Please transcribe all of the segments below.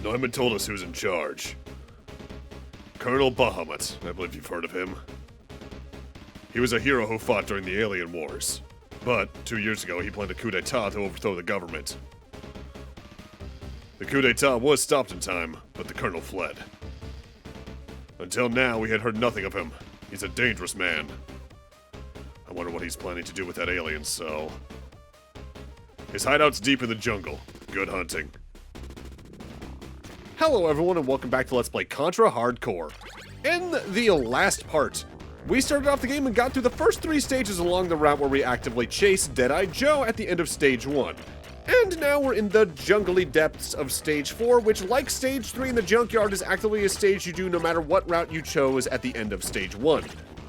Neumann told us who's in charge. Colonel Bahamut, I believe you've heard of him. He was a hero who fought during the Alien Wars. But 2 years ago, he planned a coup d'etat to overthrow the government. The coup d'etat was stopped in time, but the colonel fled. Until now, we had heard nothing of him. He's a dangerous man. I wonder what he's planning to do with that alien cell. His hideout's deep in the jungle. Good hunting. Hello everyone and welcome back to Let's Play Contra Hardcore. In the last part, we started off the game and got through the first 3 stages along the route where we actively chase Deadeye Joe at the end of stage 1. And now we're in the jungly depths of stage 4, which, like stage 3 in the junkyard, is actively a stage you do no matter what route you chose at the end of stage 1.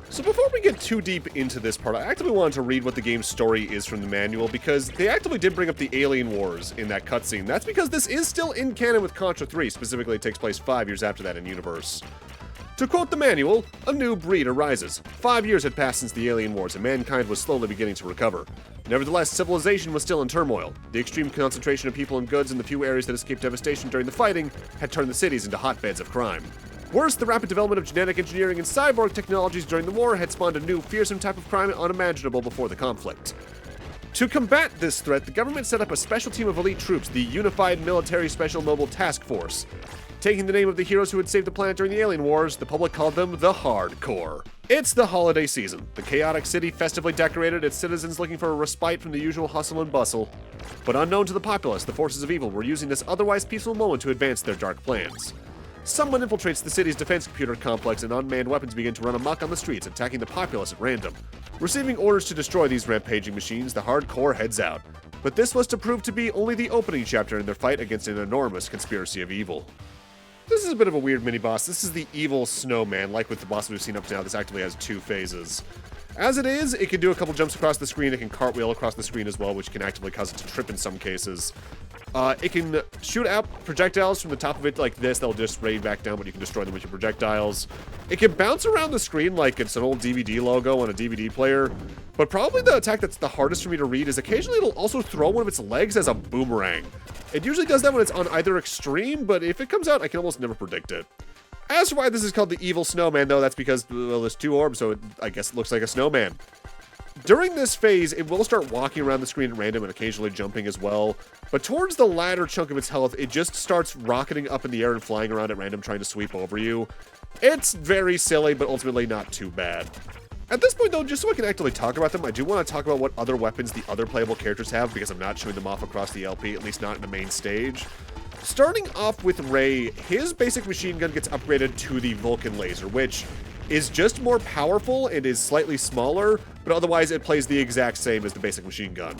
So before we get too deep into this part, I actively wanted to read what the game's story is from the manual, because they actively did bring up the Alien Wars in that cutscene. That's because this is still in canon with Contra 3, specifically it takes place 5 years after that in universe. To quote the manual, a new breed arises. 5 years had passed since the Alien Wars, and mankind was slowly beginning to recover. Nevertheless, civilization was still in turmoil. The extreme concentration of people and goods in the few areas that escaped devastation during the fighting had turned the cities into hotbeds of crime. Worse, the rapid development of genetic engineering and cyborg technologies during the war had spawned a new, fearsome type of crime unimaginable before the conflict. To combat this threat, the government set up a special team of elite troops, the Unified Military Special Mobile Task Force. Taking the name of the heroes who had saved the planet during the Alien Wars, the public called them the Hardcore. It's the holiday season, the chaotic city festively decorated, its citizens looking for a respite from the usual hustle and bustle. But unknown to the populace, the forces of evil were using this otherwise peaceful moment to advance their dark plans. Someone infiltrates the city's defense computer complex and unmanned weapons begin to run amok on the streets, attacking the populace at random. Receiving orders to destroy these rampaging machines, the Hardcore heads out. But this was to prove to be only the opening chapter in their fight against an enormous conspiracy of evil. This is a bit of a weird mini-boss. This is the evil snowman. Like with the bosses we've seen up to now, this actually has 2 phases. As it is, it can do a couple jumps across the screen, it can cartwheel across the screen as well, which can actively cause it to trip in some cases. It can shoot out projectiles from the top of it like this, that'll just rain back down, but you can destroy them with your projectiles. It can bounce around the screen like it's an old DVD logo on a DVD player, but probably the attack that's the hardest for me to read is occasionally it'll also throw one of its legs as a boomerang. It usually does that when it's on either extreme, but if it comes out, I can almost never predict it. As for why this is called the Evil Snowman, though, that's because, well, there's 2 orbs, so I guess it looks like a snowman. During this phase, it will start walking around the screen at random and occasionally jumping as well, but towards the latter chunk of its health, it just starts rocketing up in the air and flying around at random, trying to sweep over you. It's very silly, but ultimately not too bad. At this point, though, just so I can actually talk about them, I do want to talk about what other weapons the other playable characters have, because I'm not showing them off across the LP, at least not in the main stage. Starting off with Ray, his basic machine gun gets upgraded to the Vulcan laser, which is just more powerful and is slightly smaller, but otherwise it plays the exact same as the basic machine gun.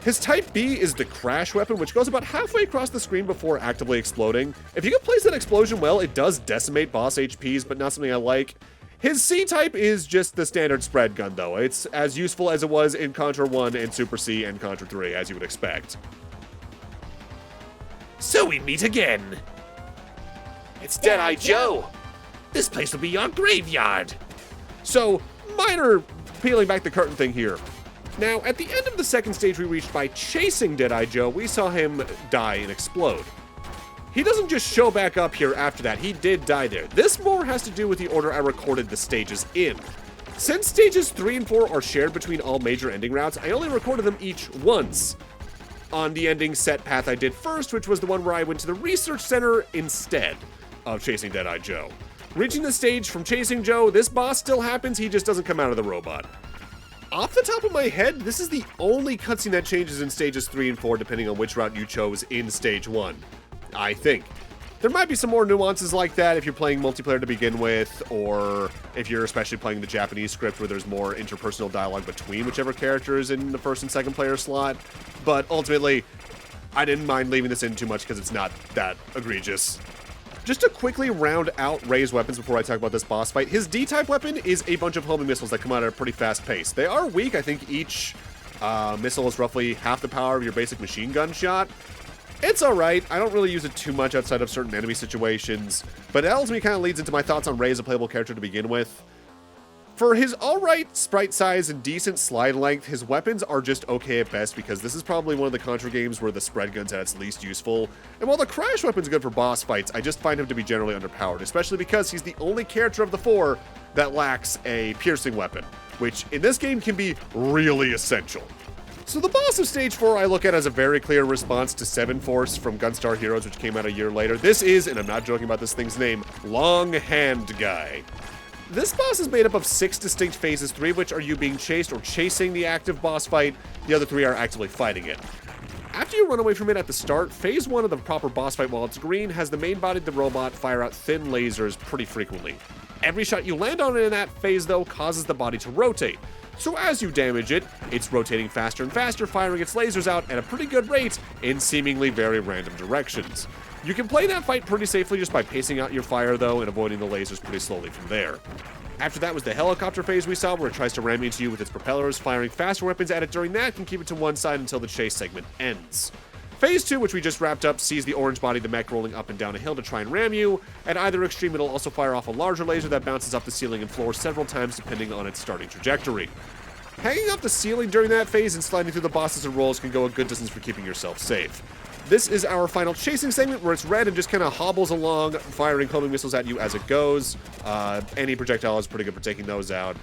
His Type B is the crash weapon, which goes about halfway across the screen before actively exploding. If you can place that explosion well, it does decimate boss HPs, but not something I like. His C-Type is just the standard spread gun, though. It's as useful as it was in Contra 1 and Super C and Contra 3, as you would expect. So we meet again. It's Deadeye Joe. This place will be your graveyard. So, minor peeling back the curtain thing here. Now, at the end of the second stage we reached by chasing Deadeye Joe, we saw him die and explode. He doesn't just show back up here after that, he did die there. This more has to do with the order I recorded the stages in. Since stages 3 and 4 are shared between all major ending routes, I only recorded them each once. On the ending set path I did first, which was the one where I went to the research center instead of chasing Deadeye Joe. Reaching the stage from chasing Joe, this boss still happens, he just doesn't come out of the robot. Off the top of my head, this is the only cutscene that changes in stages 3 and 4 depending on which route you chose in stage 1, I think. There might be some more nuances like that if you're playing multiplayer to begin with, or if you're especially playing the Japanese script where there's more interpersonal dialogue between whichever character is in the first and second player slot. But ultimately, I didn't mind leaving this in too much because it's not that egregious. Just to quickly round out Ray's weapons before I talk about this boss fight, his D-type weapon is a bunch of homing missiles that come out at a pretty fast pace. They are weak. I think each missile is roughly half the power of your basic machine gun shot. It's alright, I don't really use it too much outside of certain enemy situations, but it ultimately kind of leads into my thoughts on Ray as a playable character to begin with. For his alright sprite size and decent slide length, his weapons are just okay at best because this is probably one of the Contra games where the spread gun's at its least useful. And while the crash weapon's good for boss fights, I just find him to be generally underpowered, especially because he's the only character of the 4 that lacks a piercing weapon, which in this game can be really essential. So the boss of Stage 4 I look at as a very clear response to 7 Force from Gunstar Heroes, which came out a year later. This is, and I'm not joking about this thing's name, Long Hand Guy. This boss is made up of 6 distinct phases, 3 of which are you being chased or chasing the active boss fight. The other 3 are actively fighting it. After you run away from it at the start, phase 1 of the proper boss fight, while it's green, has the main body of the robot fire out thin lasers pretty frequently. Every shot you land on it in that phase, though, causes the body to rotate. So as you damage it, it's rotating faster and faster, firing its lasers out at a pretty good rate in seemingly very random directions. You can play that fight pretty safely just by pacing out your fire, though, and avoiding the lasers pretty slowly from there. After that was the helicopter phase we saw, where it tries to ram into you with its propellers. Firing faster weapons at it during that can keep it to one side until the chase segment ends. Phase 2, which we just wrapped up, sees the orange body of the mech rolling up and down a hill to try and ram you. At either extreme, it'll also fire off a larger laser that bounces off the ceiling and floor several times depending on its starting trajectory. Hanging off the ceiling during that phase and sliding through the bosses and rolls can go a good distance for keeping yourself safe. This is our final chasing segment, where it's red and just kind of hobbles along, firing homing missiles at you as it goes. Any projectile is pretty good for taking those out.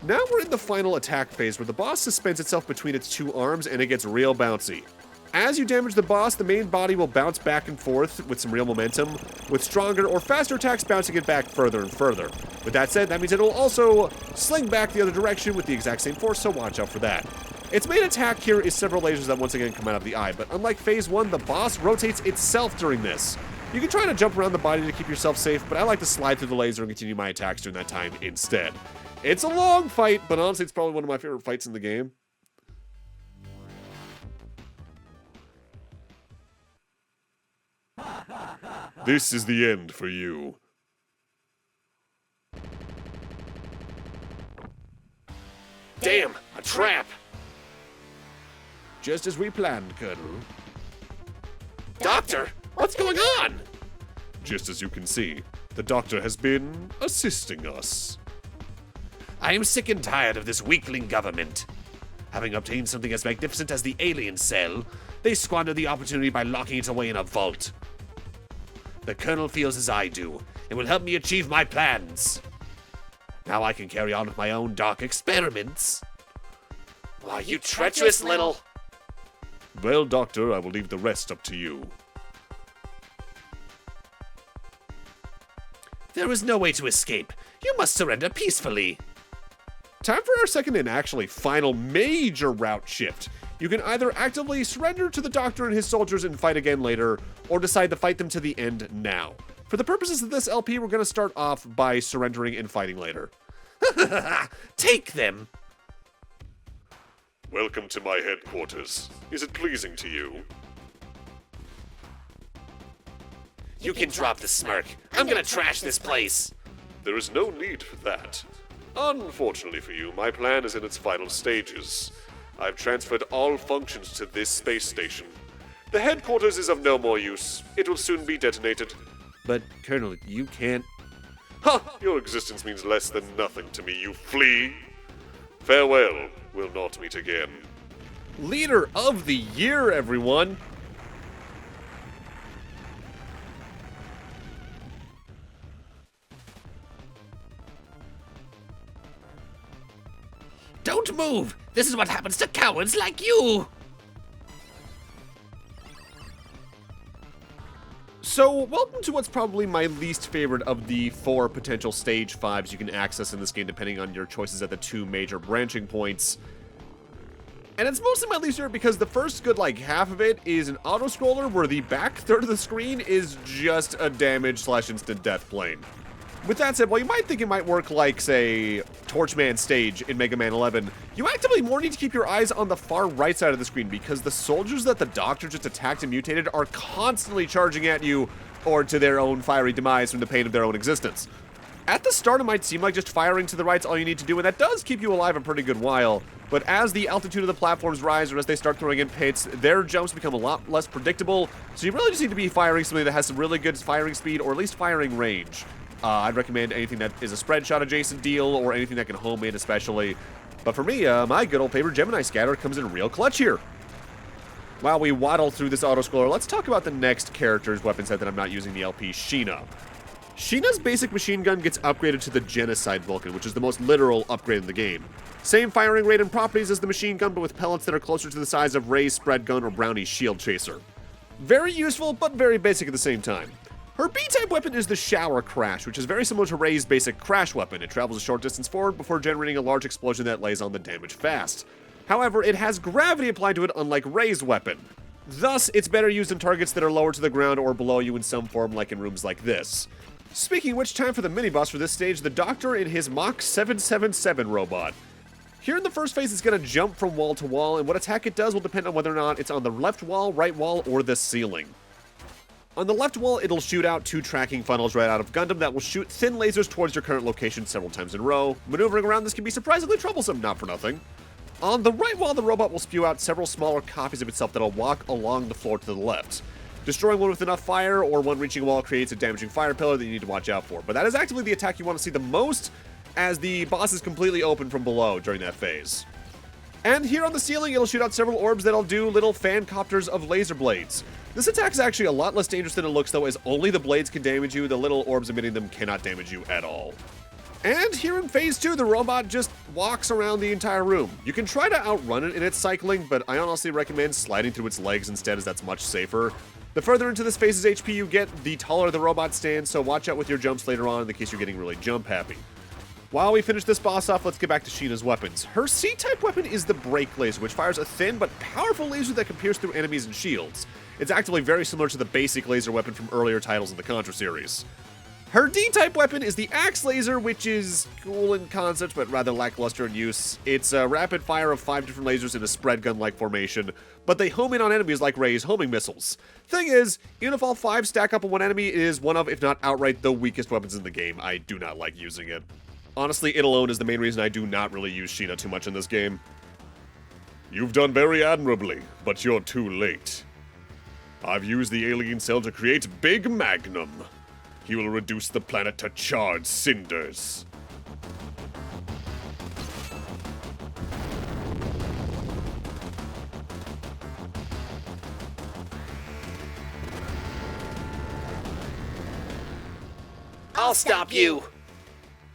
Now we're in the final attack phase, where the boss suspends itself between its 2 arms and it gets real bouncy. As you damage the boss, the main body will bounce back and forth with some real momentum, with stronger or faster attacks bouncing it back further and further. With that said, that means it'll also sling back the other direction with the exact same force, so watch out for that. Its main attack here is several lasers that once again come out of the eye, but unlike phase 1, the boss rotates itself during this. You can try to jump around the body to keep yourself safe, but I like to slide through the laser and continue my attacks during that time instead. It's a long fight, but honestly it's probably one of my favorite fights in the game. This is the end for you. Damn, a trap! Just as we planned, Colonel. Doctor, what's going on? Just as you can see, the Doctor has been assisting us. I am sick and tired of this weakling government. Having obtained something as magnificent as the alien cell, they squander the opportunity by locking it away in a vault. The Colonel feels as I do, and will help me achieve my plans. Now I can carry on with my own dark experiments. Why, you treacherous little... Well, Doctor, I will leave the rest up to you. There is no way to escape. You must surrender peacefully. Time for our second and actually final major route shift. You can either actively surrender to the Doctor and his soldiers and fight again later, or decide to fight them to the end now. For the purposes of this LP, we're going to start off by surrendering and fighting later. Take them! Welcome to my headquarters. Is it pleasing to you? You can drop the smirk. I'm gonna trash this place. There is no need for that. Unfortunately for you, my plan is in its final stages. I've transferred all functions to this space station. The headquarters is of no more use. It will soon be detonated. But, Colonel, you can't... Ha! Your existence means less than nothing to me, you flea! Farewell. We'll not meet again. Leader of the Year, everyone! Don't move! This is what happens to cowards like you! So, welcome to what's probably my least favorite of the 4 potential Stage 5s you can access in this game, depending on your choices at the 2 major branching points. And it's mostly my least favorite because the first good, half of it is an auto-scroller where the back third of the screen is just a damage/instant death plane. With that said, while you might think it might work like, say, Torchman stage in Mega Man 11, you actively more need to keep your eyes on the far right side of the screen because the soldiers that the Doctor just attacked and mutated are constantly charging at you or to their own fiery demise from the pain of their own existence. At the start, it might seem like just firing to the right's all you need to do, and that does keep you alive a pretty good while. But as the altitude of the platforms rise or as they start throwing in pits, their jumps become a lot less predictable, so you really just need to be firing something that has some really good firing speed or at least firing range. I'd recommend anything that is a spread shot adjacent deal or anything that can home in especially. But for me, my good old favorite Gemini Scatter comes in real clutch here. While we waddle through this auto-scroller, let's talk about the next character's weapon set that I'm not using the LP, Sheena. Sheena's basic machine gun gets upgraded to the Genocide Vulcan, which is the most literal upgrade in the game. Same firing rate and properties as the machine gun, but with pellets that are closer to the size of Ray's spread gun or Brownie's shield chaser. Very useful, but very basic at the same time. Her B-type weapon is the Shower Crash, which is very similar to Ray's basic crash weapon. It travels a short distance forward before generating a large explosion that lays on the damage fast. However, it has gravity applied to it, unlike Ray's weapon. Thus, it's better used in targets that are lower to the ground or below you in some form, like in rooms like this. Speaking of which, time for the mini-boss for this stage, the Doctor in his Mach 777 robot. Here in the first phase, it's going to jump from wall to wall, and what attack it does will depend on whether or not it's on the left wall, right wall, or the ceiling. On the left wall, it'll shoot out 2 tracking funnels right out of Gundam that will shoot thin lasers towards your current location several times in a row. Maneuvering around this can be surprisingly troublesome, not for nothing. On the right wall, the robot will spew out several smaller copies of itself that'll walk along the floor to the left. Destroying one with enough fire or one reaching a wall creates a damaging fire pillar that you need to watch out for. But that is actively the attack you want to see the most, as the boss is completely open from below during that phase. And here on the ceiling, it'll shoot out several orbs that'll do little fan copters of laser blades. This attack is actually a lot less dangerous than it looks, though, as only the blades can damage you. The little orbs emitting them cannot damage you at all. And here in phase 2, the robot just walks around the entire room. You can try to outrun it in its cycling, but I honestly recommend sliding through its legs instead, as that's much safer. The further into this phase's HP you get, the taller the robot stands, so watch out with your jumps later on in the case you're getting really jump happy. While we finish this boss off, let's get back to Sheena's weapons. Her C-type weapon is the Break Laser, which fires a thin but powerful laser that can pierce through enemies and shields. It's actively very similar to the basic laser weapon from earlier titles in the Contra series. Her D-type weapon is the Axe Laser, which is cool in concept, but rather lackluster in use. It's a rapid fire of 5 different lasers in a spread gun-like formation, but they home in on enemies like Ray's homing missiles. Thing is, even if all 5 stack up on one enemy, it is one of, if not outright, the weakest weapons in the game. I do not like using it. Honestly, it alone is the main reason I do not really use Sheena too much in this game. You've done very admirably, but you're too late. I've used the alien cell to create Big Magnum. He will reduce the planet to charred cinders. I'll stop you!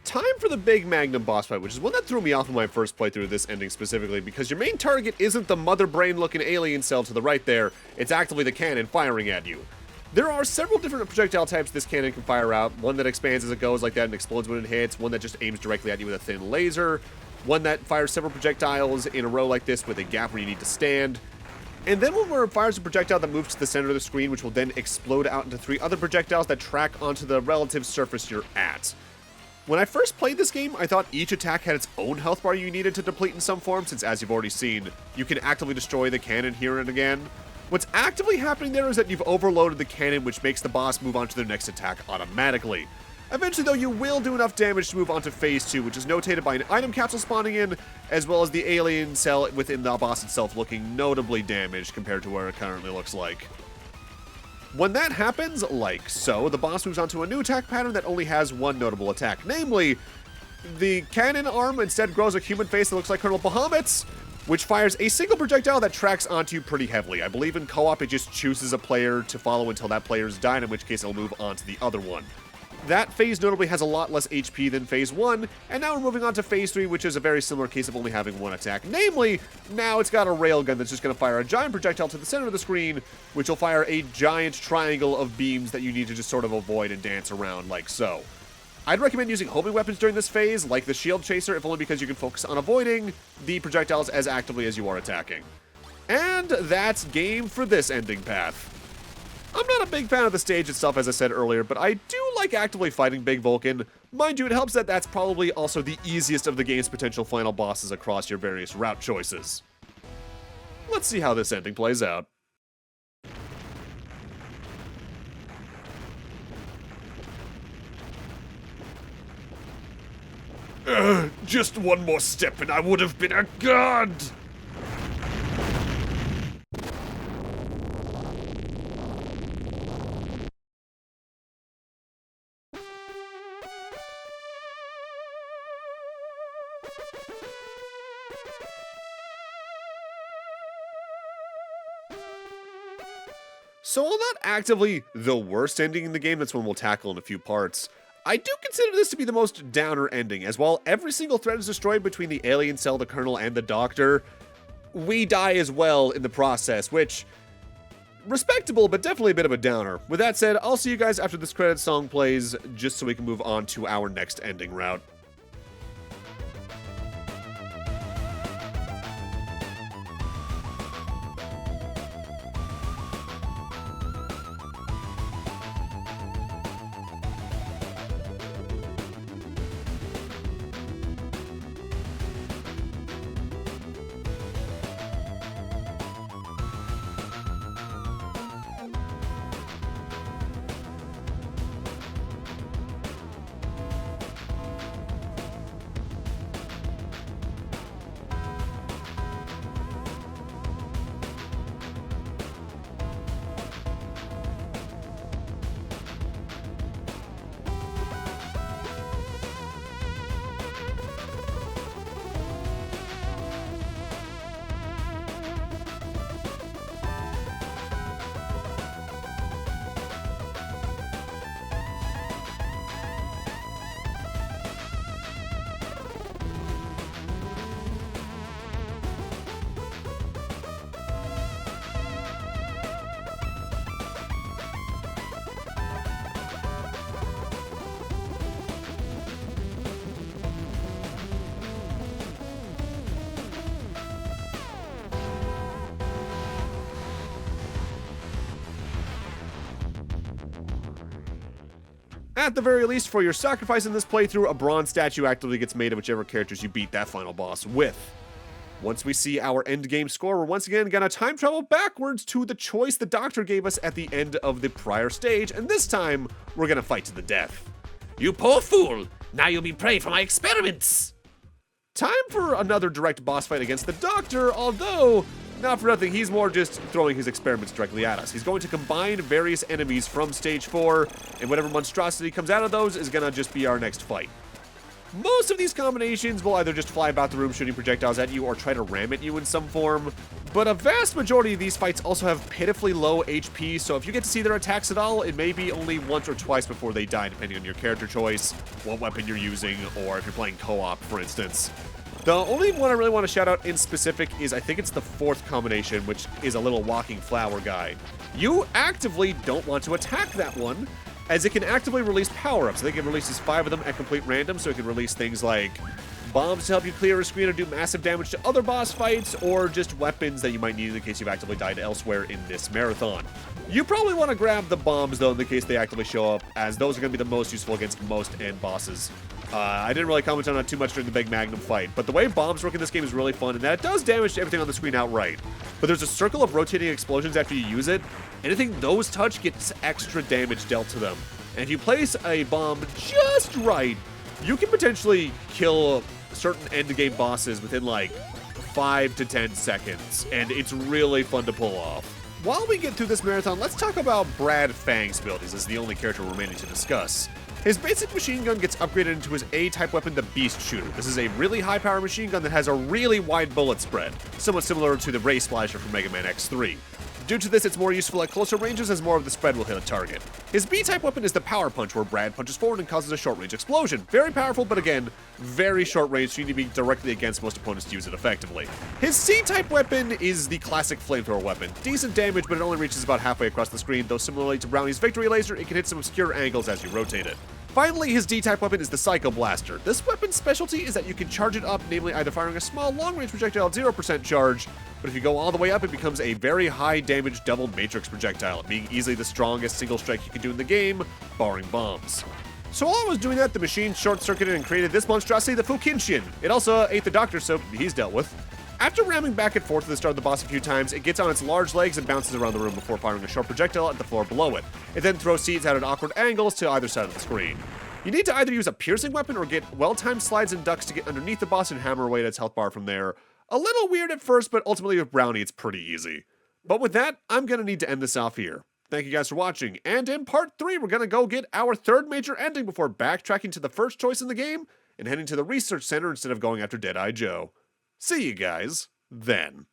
Time for the Big Magnum boss fight, which is one that threw me off in my first playthrough of this ending specifically, because your main target isn't the mother brain looking alien cell to the right there, it's actively the cannon firing at you. There are several different projectile types this cannon can fire out, one that expands as it goes like that and explodes when it hits, one that just aims directly at you with a thin laser, one that fires several projectiles in a row like this with a gap where you need to stand, and then one where it fires a projectile that moves to the center of the screen, which will then explode out into 3 other projectiles that track onto the relative surface you're at. When I first played this game, I thought each attack had its own health bar you needed to deplete in some form, since as you've already seen, you can actively destroy the cannon here and again. What's actively happening there is that you've overloaded the cannon, which makes the boss move on to their next attack automatically. Eventually, though, you will do enough damage to move on to phase 2, which is notated by an item capsule spawning in, as well as the alien cell within the boss itself looking notably damaged compared to where it currently looks like. When that happens, like so, the boss moves on to a new attack pattern that only has one notable attack, namely, the cannon arm instead grows a human face that looks like Colonel Bahamut's, which fires a single projectile that tracks onto you pretty heavily. I believe in co-op it just chooses a player to follow until that player's died, in which case it'll move on to the other one. That phase notably has a lot less HP than phase 1, and now we're moving on to phase 3, which is a very similar case of only having one attack. Namely, now it's got a railgun that's just going to fire a giant projectile to the center of the screen, which will fire a giant triangle of beams that you need to just sort of avoid and dance around like so. I'd recommend using homing weapons during this phase, like the shield chaser, if only because you can focus on avoiding the projectiles as actively as you are attacking. And that's game for this ending path. I'm not a big fan of the stage itself, as I said earlier, but I do like actively fighting Big Vulcan. Mind you, it helps that that's probably also the easiest of the game's potential final bosses across your various route choices. Let's see how this ending plays out. Just one more step and I would have been a god! So while not actively the worst ending in the game, that's one we'll tackle in a few parts, I do consider this to be the most downer ending, as while every single thread is destroyed between the alien cell, the Colonel, and the Doctor, we die as well in the process, which, respectable, but definitely a bit of a downer. With that said, I'll see you guys after this credit song plays, just so we can move on to our next ending route. At the very least, for your sacrifice in this playthrough, a bronze statue actively gets made of whichever characters you beat that final boss with. Once we see our endgame score, we're once again gonna time travel backwards to the choice the Doctor gave us at the end of the prior stage, and this time, we're gonna fight to the death. You poor fool! Now you'll be prey for my experiments! Time for another direct boss fight against the Doctor, although, not for nothing, he's more just throwing his experiments directly at us. He's going to combine various enemies from stage 4, and whatever monstrosity comes out of those is gonna just be our next fight. Most of these combinations will either just fly about the room shooting projectiles at you or try to ram at you in some form, but a vast majority of these fights also have pitifully low HP, so if you get to see their attacks at all, it may be only once or twice before they die, depending on your character choice, what weapon you're using, or if you're playing co-op, for instance. The only one I really want to shout out in specific is, I think it's the 4th combination, which is a little walking flower guy. You actively don't want to attack that one, as it can actively release power-ups. I think it releases 5 of them at complete random, so it can release things like bombs to help you clear a screen or do massive damage to other boss fights, or just weapons that you might need in case you've actively died elsewhere in this marathon. You probably want to grab the bombs, though, in the case they actively show up, as those are going to be the most useful against most end bosses. I didn't really comment on that too much during the big Magnum fight, but the way bombs work in this game is really fun, and that it does damage to everything on the screen outright. But there's a circle of rotating explosions after you use it. Anything those touch gets extra damage dealt to them. And if you place a bomb just right, you can potentially kill certain endgame bosses within like 5 to 10 seconds, and it's really fun to pull off. While we get through this marathon, let's talk about Brad Fang's abilities as the only character remaining to discuss. His basic machine gun gets upgraded into his A-type weapon, the Beast Shooter. This is a really high-power machine gun that has a really wide bullet spread, somewhat similar to the Ray Splasher from Mega Man X3. Due to this, it's more useful at closer ranges as more of the spread will hit a target. His B-type weapon is the Power Punch, where Brad punches forward and causes a short-range explosion. Very powerful, but again, very short range, so you need to be directly against most opponents to use it effectively. His C-type weapon is the classic flamethrower weapon. Decent damage, but it only reaches about halfway across the screen, though similarly to Brownie's Victory Laser, it can hit some obscure angles as you rotate it. Finally, his D-type weapon is the Psycho Blaster. This weapon's specialty is that you can charge it up, namely either firing a small long-range projectile at 0% charge, but if you go all the way up, it becomes a very high-damage double matrix projectile, being easily the strongest single strike you can do in the game, barring bombs. So while I was doing that, the machine short-circuited and created this monstrosity, the Fukinshin. It also ate the Doctor, so he's dealt with. After ramming back and forth to the start of the boss a few times, it gets on its large legs and bounces around the room before firing a short projectile at the floor below it. It then throws seeds out at awkward angles to either side of the screen. You need to either use a piercing weapon or get well-timed slides and ducks to get underneath the boss and hammer away at its health bar from there. A little weird at first, but ultimately with Brownie, it's pretty easy. But with that, I'm gonna need to end this off here. Thank you guys for watching, and in part 3, we're gonna go get our 3rd major ending before backtracking to the first choice in the game and heading to the research center instead of going after Deadeye Joe. See you guys then.